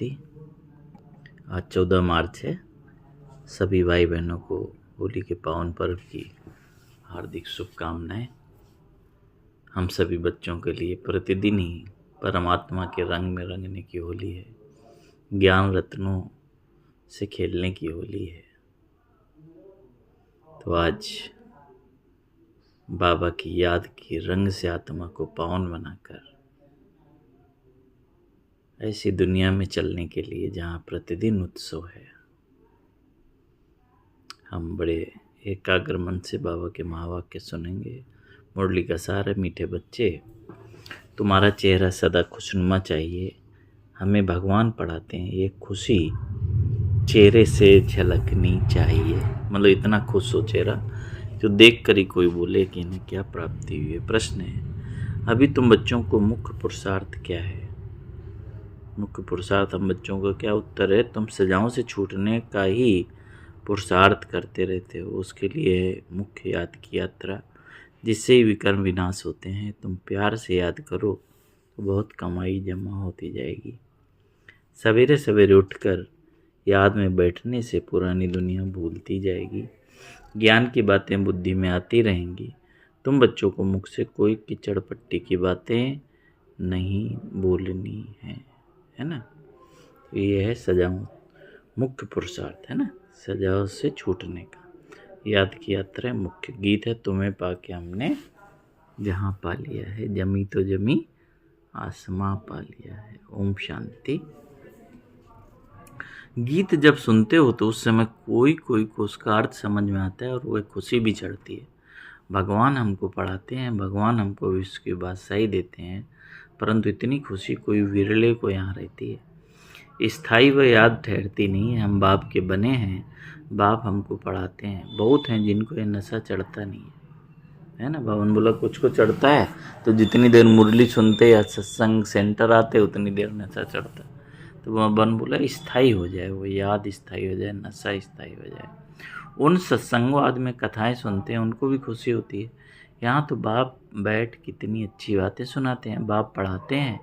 शांति। आज 14 मार्च है। सभी भाई बहनों को होली के पावन पर्व की हार्दिक शुभकामनाएं। हम सभी बच्चों के लिए प्रतिदिन ही परमात्मा के रंग में रंगने की होली है, ज्ञान रत्नों से खेलने की होली है। तो आज बाबा की याद की रंग से आत्मा को पावन बनाकर ऐसी दुनिया में चलने के लिए जहाँ प्रतिदिन उत्सव है, हम बड़े एकाग्र मन से बाबा के महावाक्य सुनेंगे। मुरली का सार है, मीठे बच्चे तुम्हारा चेहरा सदा खुशनुमा चाहिए। हमें भगवान पढ़ाते हैं ये खुशी चेहरे से झलकनी चाहिए। मतलब इतना खुश हो चेहरा जो देख कर ही कोई बोले कि इन्हें क्या प्राप्ति हुई है। प्रश्न है, अभी तुम बच्चों को मुख्य पुरुषार्थ क्या है? मुख्य पुरुषार्थ हम बच्चों का क्या उत्तर है? तुम सजाओं से छूटने का ही पुरुषार्थ करते रहते हो। उसके लिए मुख्य याद की यात्रा, जिससे ही विकर्म विनाश होते हैं। तुम प्यार से याद करो तो बहुत कमाई जमा होती जाएगी। सवेरे सवेरे उठकर याद में बैठने से पुरानी दुनिया भूलती जाएगी। ज्ञान की बातें बुद्धि में आती रहेंगी। तुम बच्चों को मुख से कोई कीचड़ पट्टी की बातें नहीं बोलनी है ना। ये है सजाओ मुख्य पुरुषार्थ, है ना, सजाओ से छूटने का। याद की यात्रा मुख्य गीत है, तुम्हें पाके हमने जहाँ पा लिया है, जमी तो जमी आसमां पा लिया है। ओम शांति। गीत जब सुनते हो तो उस समय कोई को उसका अर्थ समझ में आता है और वो एक खुशी भी चढ़ती है। भगवान हमको पढ़ाते हैं, भगवान हमको विश्व की बादशाही देते हैं, परंतु इतनी खुशी कोई विरले को यहाँ रहती है। स्थायी व याद ठहरती नहीं है। हम बाप के बने हैं, बाप हमको पढ़ाते हैं। बहुत हैं जिनको ये नशा चढ़ता नहीं है ना। बावन बोला कुछ को चढ़ता है तो जितनी देर मुरली सुनते या सत्संग सेंटर आते उतनी देर नशा चढ़ता। तो बावन बोला स्थायी हो जाए, वो याद स्थायी हो जाए, नशा स्थायी हो जाए। उन सत्संगों आदि में कथाएं सुनते हैं, उनको भी खुशी होती है। यहाँ तो बाप बैठ कितनी अच्छी बातें सुनाते हैं, बाप पढ़ाते हैं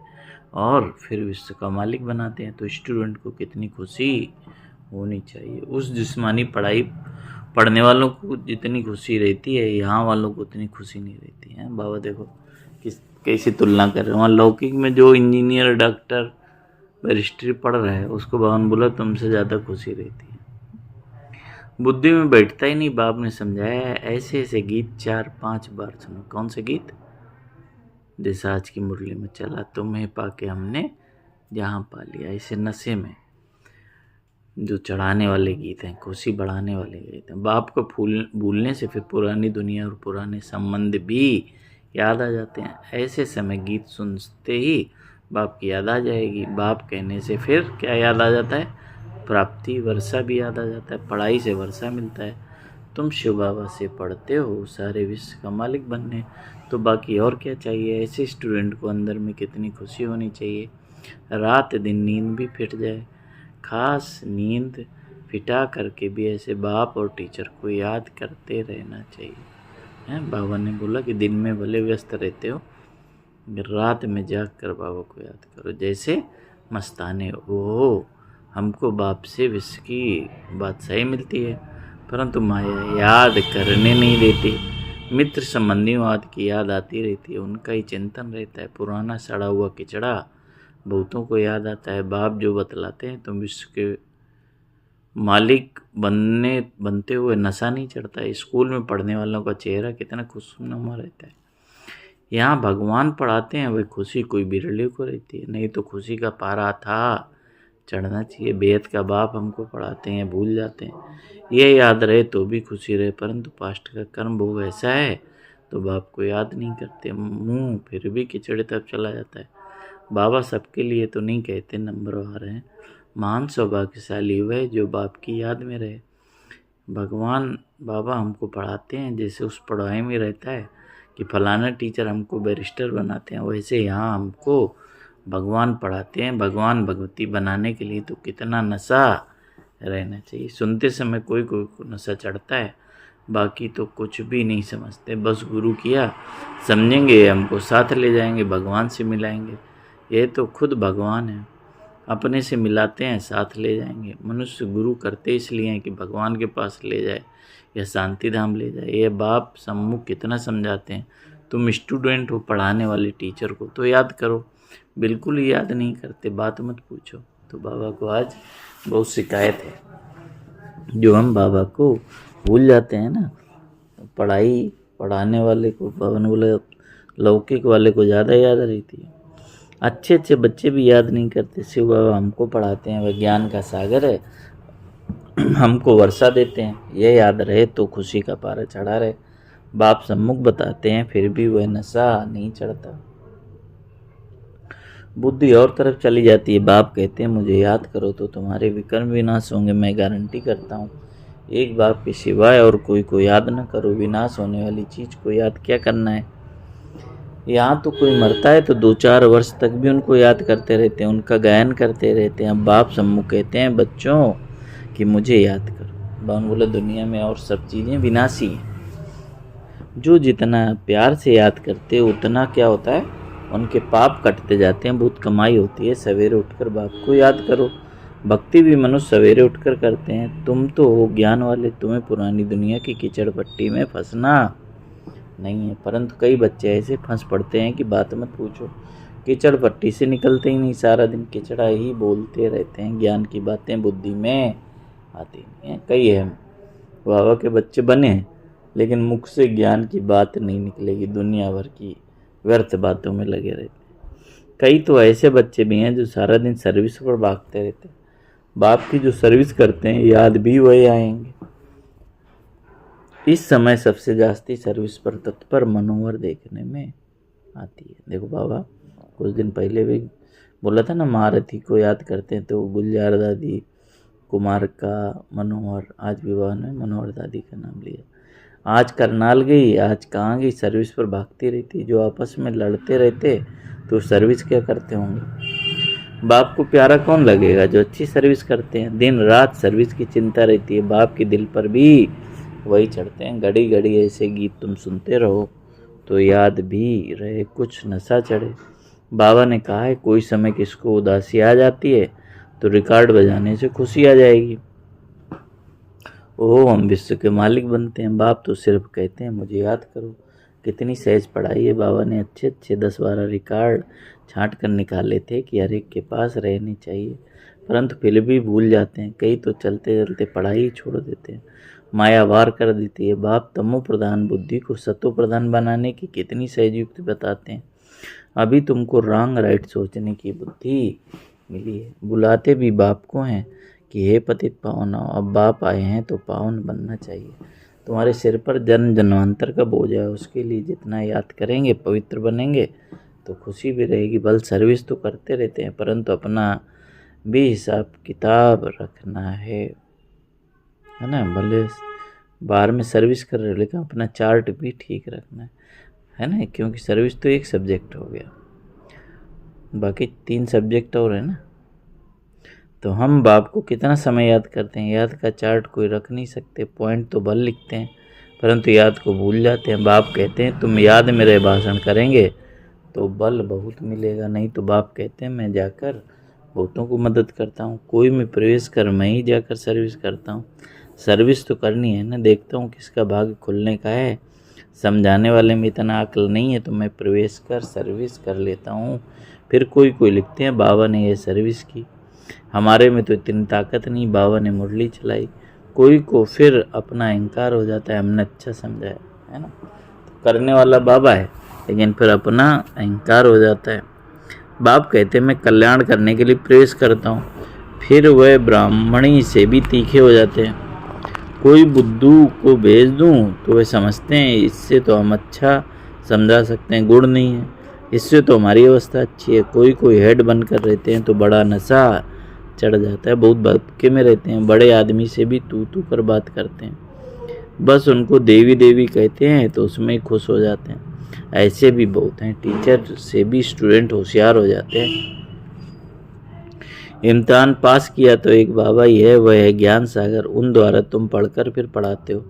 और फिर विश्व का मालिक बनाते हैं। तो स्टूडेंट को कितनी खुशी होनी चाहिए। उस जिस्मानी पढ़ाई पढ़ने वालों को जितनी खुशी रहती है, यहाँ वालों को उतनी खुशी नहीं रहती है। बाबा देखो कैसी तुलना कर रहे हैं। वहाँ लौकिक में जो इंजीनियर डॉक्टर बैरिस्ट्री पढ़ रहा है उसको बाबा बोला तुमसे ज़्यादा खुशी रहती है। बुद्धि में बैठता ही नहीं। बाप ने समझाया है, ऐसे ऐसे गीत 4-5 बार सुनो। कौन से गीत? जैसे आज की मुरली में चला, तुम्हें पाके हमने जहाँ पा लिया। इसे नशे में जो चढ़ाने वाले गीत हैं, खुशी बढ़ाने वाले गीत हैं। बाप को भूलने से फिर पुरानी दुनिया और पुराने संबंध भी याद आ जाते हैं। ऐसे समय गीत सुनते ही बाप की याद आ जाएगी। बाप कहने से फिर क्या याद आ जाता है? प्राप्ति, वर्षा भी याद आ जाता है। पढ़ाई से वर्षा मिलता है। तुम शिव बाबा से पढ़ते हो सारे विश्व का मालिक बनने, तो बाकी और क्या चाहिए। ऐसे स्टूडेंट को अंदर में कितनी खुशी होनी चाहिए। रात दिन नींद भी फिट जाए, खास नींद फिटा करके भी ऐसे बाप और टीचर को याद करते रहना चाहिए। हैं, बाबा ने बोला कि दिन में भले व्यस्त रहते हो, रात में जाग कर बाबा को याद करो। जैसे मस्ताने हो, हमको बाप से विश्व की बादशाही मिलती है, परंतु माया याद करने नहीं देती। मित्र संबंधियों आदि की याद आती रहती है, उनका ही चिंतन रहता है। पुराना सड़ा हुआ किचड़ा बहुतों को याद आता है। बाप जो बतलाते हैं, तुम विश्व के मालिक बनते हुए नशा नहीं चढ़ता है। स्कूल में पढ़ने वालों का चेहरा कितना खुशनुमा रहता है। यहाँ भगवान पढ़ाते हैं, वही खुशी कोई बिरले को रहती है। नहीं तो खुशी का पारा था चढ़ना चाहिए। बेहद का बाप हमको पढ़ाते हैं, भूल जाते हैं। ये याद रहे तो भी खुशी रहे, परंतु पास्ट का कर्म भोग ऐसा है तो बाप को याद नहीं करते। मुंह फिर भी किचड़े तब चला जाता है। बाबा सबके लिए तो नहीं कहते नंबरवार हैं। महान सौभाग्यशाली वह जो बाप की याद में रहे। भगवान बाबा हमको पढ़ाते हैं, जैसे उस पढ़ाई में रहता है कि फलाना टीचर हमको बैरिस्टर बनाते हैं, वैसे यहाँ हमको भगवान पढ़ाते हैं। भगवान भगवती बनाने के लिए तो कितना नशा रहना चाहिए। सुनते समय कोई को नशा चढ़ता है, बाकी तो कुछ भी नहीं समझते। बस गुरु किया समझेंगे, हमको साथ ले जाएंगे, भगवान से मिलाएंगे। ये तो खुद भगवान है। अपने से मिलाते हैं, साथ ले जाएंगे। मनुष्य गुरु करते इसलिए हैं कि भगवान के पास ले जाए या शांति धाम ले जाए। ये बाप सम्मुख कितना समझाते हैं। तुम स्टूडेंट हो, पढ़ाने वाले टीचर को तो याद करो, बिल्कुल ही याद नहीं करते, बात मत पूछो। तो बाबा को आज बहुत शिकायत है, जो हम बाबा को भूल जाते हैं ना। पढ़ाने वाले को, भवन बोले लौकिक वाले को ज़्यादा याद रहती है। अच्छे अच्छे बच्चे भी याद नहीं करते। शिव बाबा हमको पढ़ाते हैं, वह ज्ञान का सागर है, हमको वर्षा देते हैं। ये याद रहे तो खुशी का पारा चढ़ा रहे। बाप सम्मुख बताते हैं, फिर भी वह नशा नहीं चढ़ता, बुद्धि और तरफ चली जाती है। बाप कहते हैं मुझे याद करो तो तुम्हारे विकर्म विनाश होंगे, मैं गारंटी करता हूँ। एक बाप के सिवाय और कोई को याद न करो। विनाश होने वाली चीज़ को याद क्या करना है। यहाँ तो कोई मरता है तो 2-4 वर्ष तक भी उनको याद करते रहते हैं, उनका गायन करते रहते हैं। बाप सम्मुख कहते हैं बच्चों कि मुझे याद करो। बाबा बोला दुनिया में और सब चीज़ें विनाशी हैं, जो जितना प्यार से याद करते उतना क्या होता है, उनके पाप कटते जाते हैं, बहुत कमाई होती है। सवेरे उठकर बाप को याद करो। भक्ति भी मनुष्य सवेरे उठकर करते हैं। तुम तो हो ज्ञान वाले, तुम्हें पुरानी दुनिया की कीचड़ पट्टी में फंसना नहीं है। परंतु कई बच्चे ऐसे फंस पड़ते हैं कि बात मत पूछो, कीचड़ पट्टी से निकलते ही नहीं, सारा दिन कीचड़ा ही बोलते रहते हैं, ज्ञान की बातें बुद्धि में आती नहीं है। कई है बाबा के बच्चे बने हैं, लेकिन मुख से ज्ञान की बात नहीं निकलेगी, दुनिया भर की व्यर्थ बातों में लगे रहते हैं। कई तो ऐसे बच्चे भी हैं जो सारा दिन सर्विस पर भागते रहते हैं। बाप की जो सर्विस करते हैं याद भी वही आएंगे। इस समय सबसे जास्ती सर्विस पर तत्पर मनोहर देखने में आती है। देखो बाबा कुछ दिन पहले भी बोला था ना, महारथी को याद करते हैं तो गुलजार दादी, कुमार का मनोहर, आज भी बाबा ने मनोहर दादी का नाम लिया। आज करनाल गई, आज कहाँ गई, सर्विस पर भागती रहती। जो आपस में लड़ते रहते तो सर्विस क्या करते होंगे। बाप को प्यारा कौन लगेगा, जो अच्छी सर्विस करते हैं। दिन रात सर्विस की चिंता रहती है, बाप के दिल पर भी वही चढ़ते हैं। घड़ी घड़ी ऐसे गीत तुम सुनते रहो तो याद भी रहे, कुछ नशा चढ़े। बाबा ने कहा है कोई समय किसको उदासी आ जाती है तो रिकॉर्ड बजाने से खुशी आ जाएगी। ओह हम विश्व के मालिक बनते हैं। बाप तो सिर्फ कहते हैं मुझे याद करो। कितनी सहज पढ़ाई है। बाबा ने अच्छे अच्छे 10-12 रिकॉर्ड छांट कर निकाले थे कि हर एक के पास रहने चाहिए, परंतु फिर भी भूल जाते हैं। कई तो चलते चलते पढ़ाई ही छोड़ देते हैं, माया वार कर देती है। बाप तमो प्रधान बुद्धि को सतो प्रधान बनाने की कितनी सहज युक्ति बताते हैं। अभी तुमको रॉन्ग राइट सोचने की बुद्धि मिली है। बुलाते भी बाप को हैं कि हे पतित पावन आओ। अब बाप आए हैं तो पावन बनना चाहिए। तुम्हारे सिर पर जन्म जन्मांतर का बोझ है, उसके लिए जितना याद करेंगे पवित्र बनेंगे तो खुशी भी रहेगी। बल सर्विस तो करते रहते हैं, परंतु अपना भी हिसाब किताब रखना है ना। भले बाहर में सर्विस कर रहे हो लेकिन अपना चार्ट भी ठीक रखना है ना, क्योंकि सर्विस तो एक सब्जेक्ट हो गया, बाकी 3 सब्जेक्ट और है ना। तो हम बाप को कितना समय याद करते हैं। याद का चार्ट कोई रख नहीं सकते, पॉइंट तो भल लिखते हैं परंतु याद को भूल जाते हैं। बाप कहते हैं तुम याद में रहे भाषण करेंगे तो बल बहुत मिलेगा, नहीं तो बाप कहते हैं मैं जाकर बहुतों को मदद करता हूँ। कोई में प्रवेश कर मैं ही जाकर सर्विस करता हूँ। सर्विस तो करनी है ना, देखता हूँ किसका भाग्य खुलने का है। समझाने वाले में इतना अक्ल नहीं है तो मैं प्रवेश कर सर्विस कर लेता हूँ। फिर कोई लिखते हैं बाबा ने ये सर्विस की, हमारे में तो इतनी ताकत नहीं, बाबा ने मुरली चलाई। कोई को फिर अपना अहंकार हो जाता है, हमने अच्छा समझाया है ना। तो करने वाला बाबा है लेकिन फिर अपना अहंकार हो जाता है। बाप कहते हैं मैं कल्याण करने के लिए प्रेस करता हूँ, फिर वह ब्राह्मणी से भी तीखे हो जाते हैं। कोई बुद्धू को भेज दूँ तो वे समझते हैं इससे तो हम अच्छा समझा सकते हैं, गुण नहीं है, इससे तो हमारी अवस्था अच्छी है। कोई हेड बनकर रहते हैं तो बड़ा नशा चढ़ जाता है, बहुत भक्के में रहते हैं, बड़े आदमी से भी तू कर बात करते हैं, बस उनको देवी देवी कहते हैं तो उसमें ही खुश हो जाते हैं। ऐसे भी बहुत हैं, टीचर से भी स्टूडेंट होशियार हो जाते हैं। इम्तिहान पास किया तो एक बाबा ही है, वह है ज्ञान सागर, उन द्वारा तुम पढ़कर फिर पढ़ाते हो।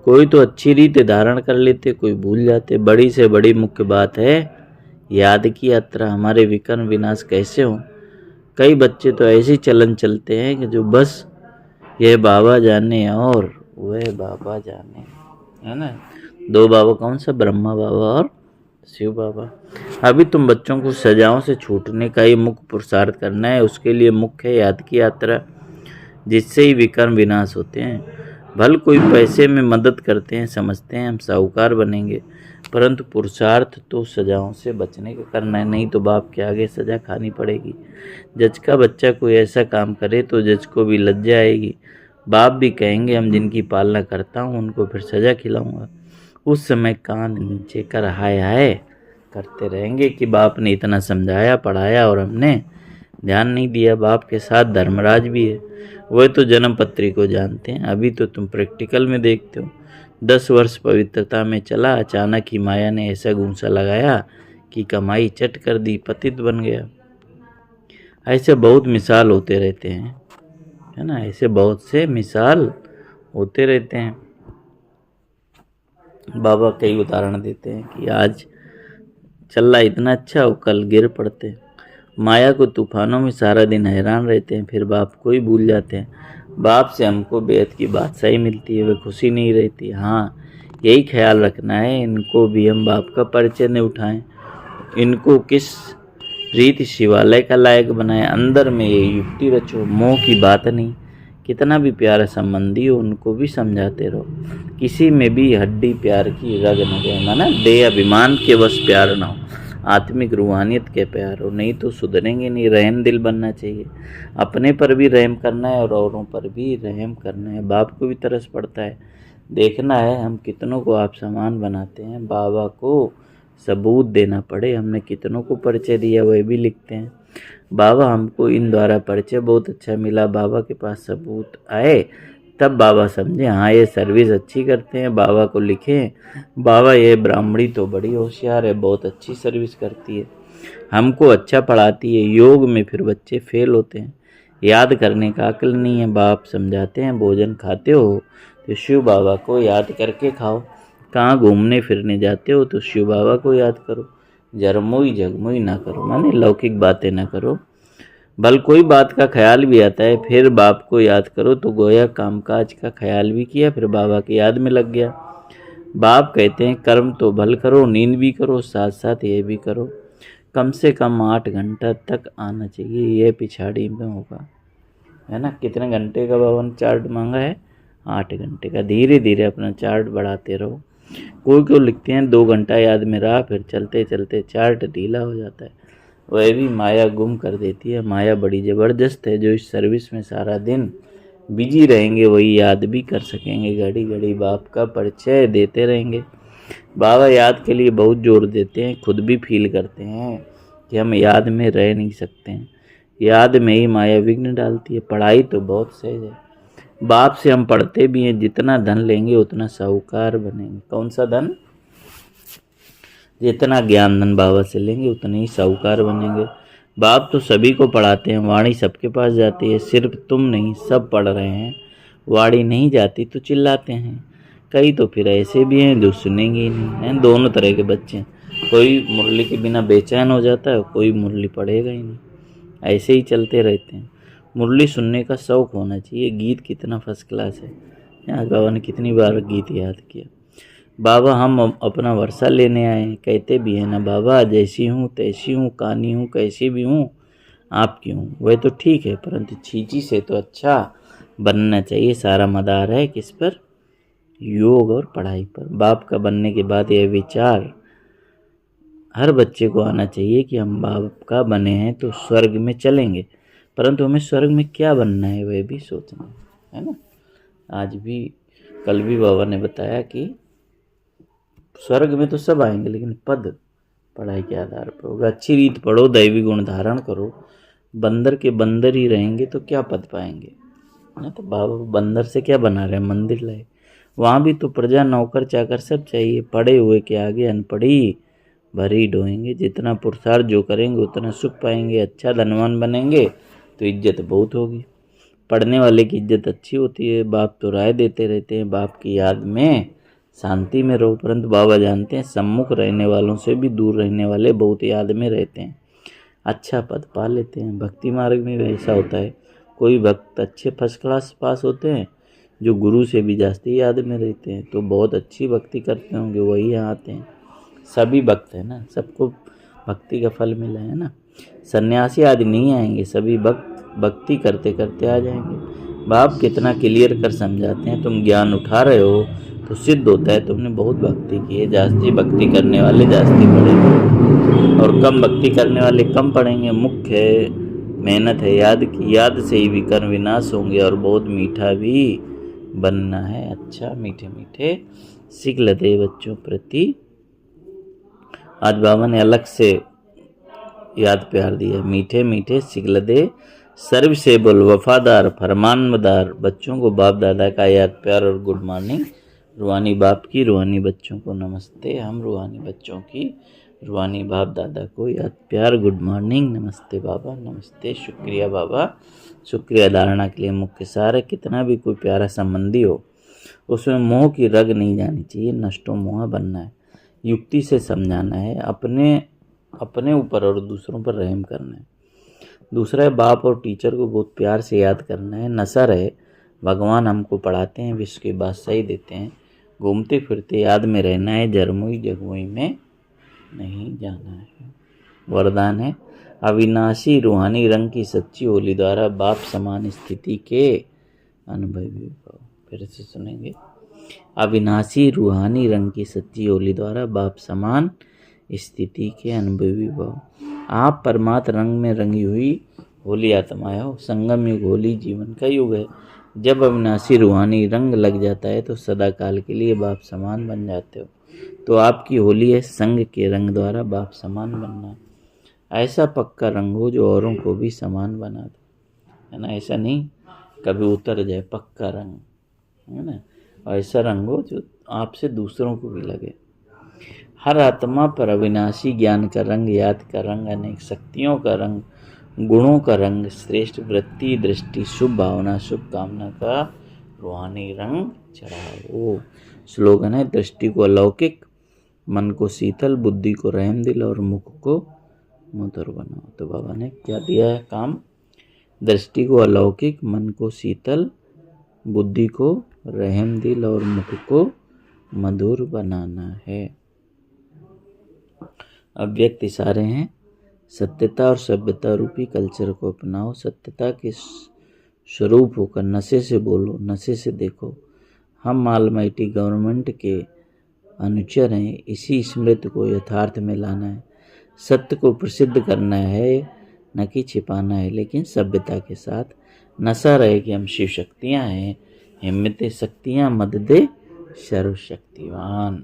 कोई तो अच्छी रीति धारण कर लेते, कोई भूल जाते। बड़ी से बड़ी मुख्य बात है याद की यात्रा। हमारे विकर्म विनाश कैसे हो, कई बच्चे तो ऐसे चलन चलते हैं कि जो बस ये बाबा जाने और वह बाबा जाने, है ना। दो बाबा कौन सा, ब्रह्मा बाबा और शिव बाबा। अभी तुम बच्चों को सजाओं से छूटने का ही मुख्य पुरुषार्थ करना है। उसके लिए मुख्य है याद की यात्रा, जिससे ही विकर्म विनाश होते हैं। भल कोई पैसे में मदद करते हैं, समझते हैं हम साहूकार बनेंगे, परंतु पुरुषार्थ तो सजाओं से बचने का करना है, नहीं तो बाप के आगे सजा खानी पड़ेगी। जज का बच्चा कोई ऐसा काम करे तो जज को भी लज्जा आएगी, बाप भी कहेंगे हम जिनकी पालना करता हूँ उनको फिर सजा खिलाऊंगा। उस समय कान नीचे कर हाय हाय करते रहेंगे कि बाप ने इतना समझाया पढ़ाया और हमने ध्यान नहीं दिया। बाप के साथ धर्मराज भी है, वह तो जन्म पत्री को जानते हैं, अभी तो तुम प्रैक्टिकल में देखते हो। 10 वर्ष पवित्रता में चला, अचानक ही माया ने ऐसा घूंसा लगाया कि कमाई चट कर दी, पतित बन गया। ऐसे बहुत मिसाल होते रहते हैं, है ना, ऐसे बहुत से मिसाल होते रहते हैं। बाबा कई उदाहरण देते हैं कि आज चल रहा इतना अच्छा हो, कल गिर पड़ते। माया को तूफानों में सारा दिन हैरान रहते हैं, फिर बाप को ही भूल जाते हैं। बाप से हमको बेहद की बादशाही मिलती है, वे खुशी नहीं रहती। हाँ, यही ख्याल रखना है इनको भी हम बाप का परिचय न उठाएं, इनको किस रीति शिवालय का लायक बनाए, अंदर में ये युक्ति रचो, मोह की बात नहीं। कितना भी प्यारा संबंधी हो उनको भी समझाते रहो, किसी में भी हड्डी प्यार की रग न गए, माना देह अभिमान के बस प्यार ना हो, आत्मिक रूहानियत के प्यार हो, नहीं तो सुधरेंगे नहीं। रहम दिल बनना चाहिए, अपने पर भी रहम करना है और औरों पर भी रहम करना है। बाप को भी तरस पड़ता है, देखना है हम कितनों को आप समान बनाते हैं। बाबा को सबूत देना पड़े, हमने कितनों को परिचय दिया वह भी लिखते हैं। बाबा हमको इन द्वारा परिचय बहुत अच्छा मिला, बाबा के पास सबूत आए तब बाबा समझे हाँ ये सर्विस अच्छी करते हैं, बाबा को लिखें बाबा ये ब्राह्मणी तो बड़ी होशियार है, बहुत अच्छी सर्विस करती है, हमको अच्छा पढ़ाती है। योग में फिर बच्चे फेल होते हैं, याद करने का अक्ल नहीं है। बाप समझाते हैं भोजन खाते हो तो शिव बाबा को याद करके खाओ, कहाँ घूमने फिरने जाते हो तो शिव बाबा को याद करो, जरमोई जगमोई ना करो, माने लौकिक बातें ना करो। भल कोई बात का ख्याल भी आता है फिर बाप को याद करो, तो गोया कामकाज का ख्याल भी किया फिर बाबा की याद में लग गया। बाप कहते हैं कर्म तो भल करो, नींद भी करो, साथ साथ ये भी करो, कम से कम 8 घंटा तक आना चाहिए, ये पिछाड़ी में होगा, है ना। कितने घंटे का बाबा ने चार्ट मांगा है, 8 घंटे का। धीरे धीरे अपना चार्ट बढ़ाते रहो। कोई लिखते हैं 2 घंटा याद में रहा, फिर चलते चलते चार्ट ढीला हो जाता है, वह भी माया गुम कर देती है। माया बड़ी ज़बरदस्त है, जो इस सर्विस में सारा दिन बिजी रहेंगे वही याद भी कर सकेंगे, घड़ी घड़ी बाप का परिचय देते रहेंगे। बाबा याद के लिए बहुत जोर देते हैं, खुद भी फील करते हैं कि हम याद में रह नहीं सकते हैं, याद में ही माया विघ्न डालती है। पढ़ाई तो बहुत सहज है, बाप से हम पढ़ते भी हैं, जितना धन लेंगे उतना साहूकार बनेंगे। कौन सा धन, जितना ज्ञान धन बाबा से लेंगे उतने ही साहूकार बनेंगे। बाप तो सभी को पढ़ाते हैं, वाणी सबके पास जाती है, सिर्फ तुम नहीं सब पढ़ रहे हैं, वाणी नहीं जाती तो चिल्लाते हैं। कई तो फिर ऐसे भी हैं जो सुनेंगे ही नहीं, हैं दोनों तरह के बच्चे हैं, कोई मुरली के बिना बेचैन हो जाता है, कोई मुरली पढ़ेगा ही नहीं, ऐसे ही चलते रहते हैं। मुरली सुनने का शौक़ होना चाहिए। गीत कितना फर्स्ट क्लास है, आज बाबा ने कितनी बार गीत याद किया। बाबा हम अपना वर्षा लेने आए हैं, कहते भी हैं ना बाबा, जैसी हूँ तैसी हूँ, कानी हूँ कैसी भी हूँ आपकी हूँ। वह तो ठीक है, परंतु छींची से तो अच्छा बनना चाहिए। सारा मदार है किस पर, योग और पढ़ाई पर। बाप का बनने के बाद यह विचार हर बच्चे को आना चाहिए कि हम बाप का बने हैं तो स्वर्ग में चलेंगे, परंतु हमें स्वर्ग में क्या बनना है वह भी सोचना है ना। आज भी कल भी बाबा ने बताया कि स्वर्ग में तो सब आएंगे, लेकिन पद पढ़ाई के आधार पर होगा। अच्छी रीत पढ़ो, दैवी गुण धारण करो, बंदर के बंदर ही रहेंगे तो क्या पद पाएंगे ना। तो बाबा बंदर से क्या बना रहे हैं, मंदिर लाए, वहाँ भी तो प्रजा नौकर चाकर सब चाहिए। पढ़े हुए के आगे अनपढ़ी भरी ढोएंगे, जितना पुरुषार्थ जो करेंगे उतना सुख पाएंगे। अच्छा धनवान बनेंगे तो इज्जत बहुत होगी, पढ़ने वाले की इज्जत अच्छी होती है। बाप तो राय देते रहते हैं, बाप की याद में शांति में रहो, परंतु बाबा जानते हैं सम्मुख रहने वालों से भी दूर रहने वाले बहुत याद में रहते हैं। अच्छा पद पा लेते हैं। भक्ति मार्ग में भी ऐसा होता है, कोई भक्त अच्छे फर्स्ट क्लास पास होते हैं जो गुरु से भी जास्ती याद में रहते हैं, तो बहुत अच्छी भक्ति करते होंगे, वही यहाँ आते हैं। सभी भक्त है ना, सबको भक्ति का फल मिला है ना। सन्यासी आदि नहीं आएंगे, सभी भक्त भक्ति करते करते आ जाएंगे। बाप कितना क्लियर कर समझाते हैं, तुम ज्ञान उठा रहे हो तो सिद्ध होता है तुमने बहुत भक्ति की है। जास्ती भक्ति करने वाले जास्ती पढ़ेंगे और कम भक्ति करने वाले कम पढ़ेंगे। मुख्य है मेहनत है याद की, याद से ही विकर्म विनाश होंगे और बहुत मीठा भी बनना है। अच्छा मीठे मीठे सिखल दे बच्चों प्रति। आज बाबा ने अलग से याद प्यार दिया। मीठे मीठे सिखल दे सर्व से बोल वफादार फरमानदार बच्चों को बाप दादा का याद प्यार और गुड मॉर्निंग। रूहानी बाप की रूहानी बच्चों को नमस्ते। हम रूहानी बच्चों की रूहानी बाप दादा को याद प्यार गुड मॉर्निंग। नमस्ते बाबा, नमस्ते, शुक्रिया बाबा, शुक्रिया। धारणा के लिए मुख्य सार है, कितना भी कोई प्यारा संबंधी हो उसमें मोह की रग नहीं जानी चाहिए, नष्टो मोह बनना है, युक्ति से समझाना है, अपने ऊपर और दूसरों पर रहम करना है। दूसरा है बाप और टीचर को बहुत प्यार से याद करना है। नशा रहे, भगवान हमको पढ़ाते हैं, विश्व की बात सही देते हैं, घूमते फिरते याद में रहना है, जरमुई जगमुई में नहीं जाना है। वरदान है अविनाशी रूहानी रंग की सच्ची होली द्वारा बाप समान स्थिति के अनुभवी भव। फिर से सुनेंगे। अविनाशी रूहानी रंग की सच्ची होली द्वारा बाप समान स्थिति के अनुभवी भव। आप परमात्म रंग में रंगी हुई होली आत्माएं हो। संगम युग होली जीवन का युग है। जब अविनाशी रूहानी रंग लग जाता है तो सदा काल के लिए बाप समान बन जाते हो। तो आपकी होली है संग के रंग द्वारा बाप समान बनना। ऐसा पक्का रंग हो जो औरों को भी समान बना दे, है ना। ऐसा नहीं कभी उतर जाए, पक्का रंग, है ना। ऐसा रंग हो जो आपसे दूसरों को भी लगे। हर आत्मा पर अविनाशी ज्ञान का रंग, याद का रंग, अनेक शक्तियों का रंग, गुणों का रंग, श्रेष्ठ वृत्ति, दृष्टि, शुभ भावना, शुभ कामना का रूहानी रंग चढ़ाओ। स्लोगन है दृष्टि को अलौकिक, मन को शीतल, बुद्धि को रहम दिल और मुख को मधुर बनाओ। तो बाबा ने क्या दिया है काम? दृष्टि को अलौकिक, मन को शीतल, बुद्धि को रहम दिल और मुख को मधुर बनाना है। अव्यक्त इशारे हैं। सत्यता और सभ्यता रूपी कल्चर को अपनाओ। सत्यता के स्वरूप होकर नशे से बोलो, नशे से देखो। हम ऑलमाइटी गवर्नमेंट के अनुचर हैं। इसी स्मृति को यथार्थ में लाना है। सत्य को प्रसिद्ध करना है, न कि छिपाना है, लेकिन सभ्यता के साथ। नशा रहे कि हम शिव शक्तियाँ हैं, हिम्मत शक्तियाँ मद दे सर्वशक्तिवान।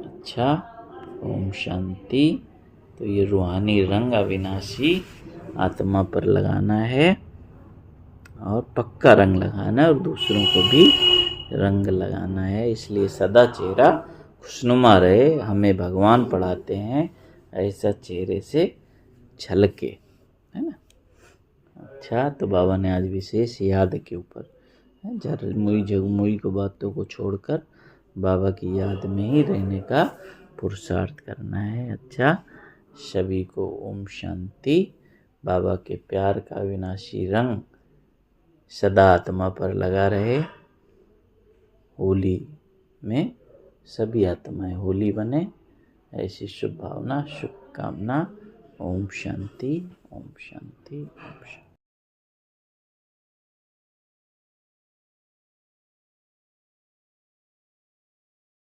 अच्छा, ओम शांति। तो ये रूहानी रंग अविनाशी आत्मा पर लगाना है और पक्का रंग लगाना है और दूसरों को भी रंग लगाना है। इसलिए सदा चेहरा खुशनुमा रहे। हमें भगवान पढ़ाते हैं ऐसा चेहरे से झलके, है ना। अच्छा, तो बाबा ने आज विशेष याद के ऊपर जरमुई जगमुई को बातों को छोड़कर बाबा की याद में ही रहने का पुरुषार्थ करना है। अच्छा, सभी को ओम शांति। बाबा के प्यार का अविनाशी रंग सदा आत्मा पर लगा रहे। होली में सभी आत्माएं होली बने, ऐसी शुभ भावना, शुभकामना। ओम शांति, ओम शांति, ओम शांति।